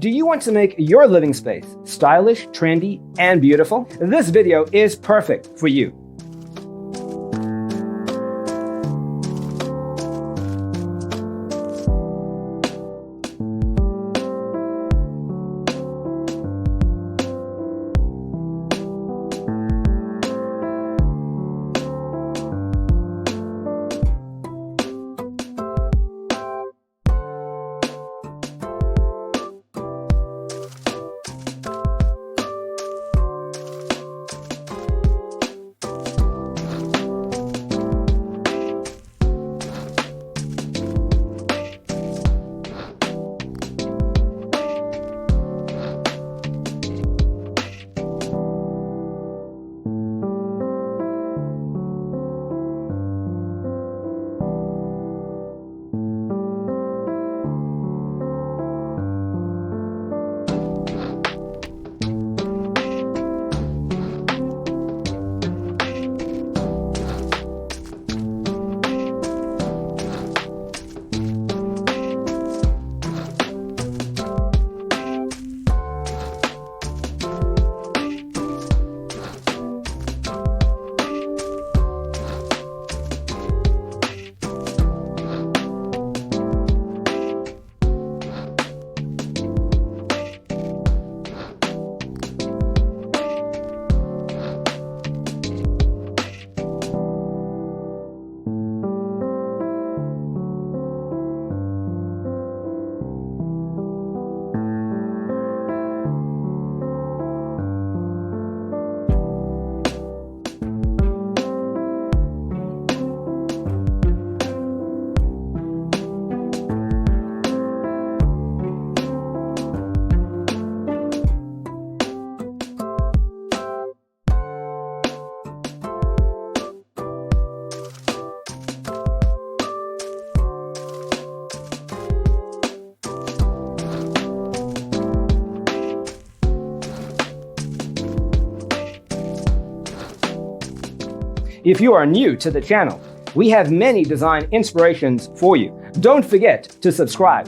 Do you want to make your living space stylish, trendy, and beautiful? This video is perfect for you. If you are new to the channel, we have many design inspirations for you. Don't forget to subscribe.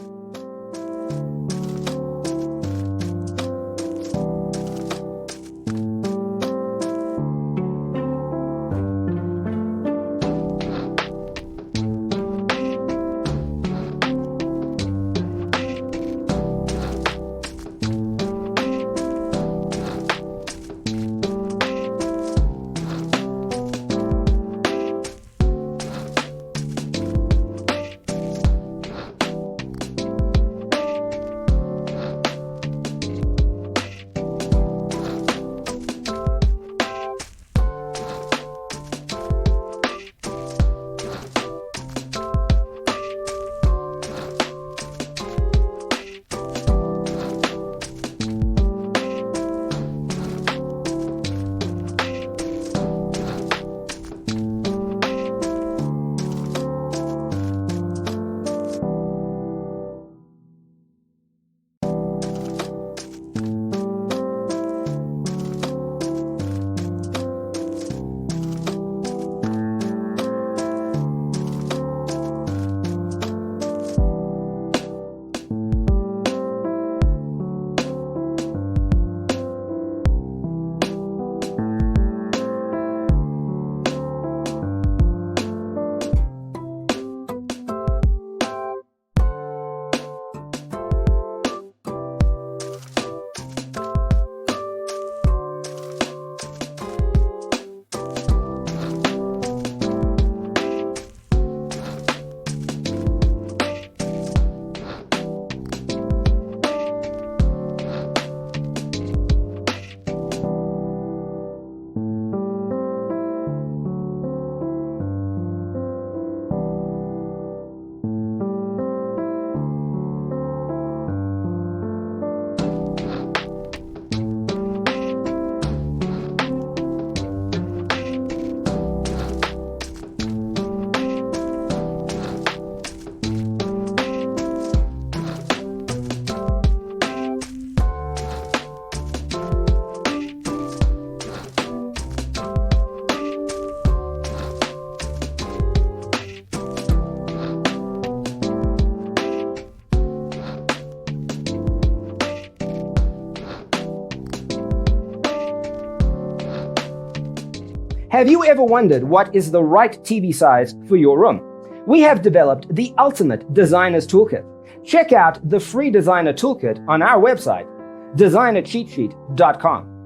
Have you ever wondered what is the right TV size for your room? We have developed the ultimate designer's toolkit. Check out the free designer toolkit on our website, designercheatsheet.com.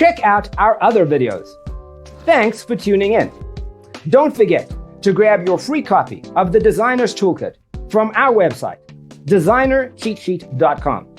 Check out our other videos. Thanks for tuning in. Don't forget to grab your free copy of the Designer's Toolkit from our website, designercheatsheet.com.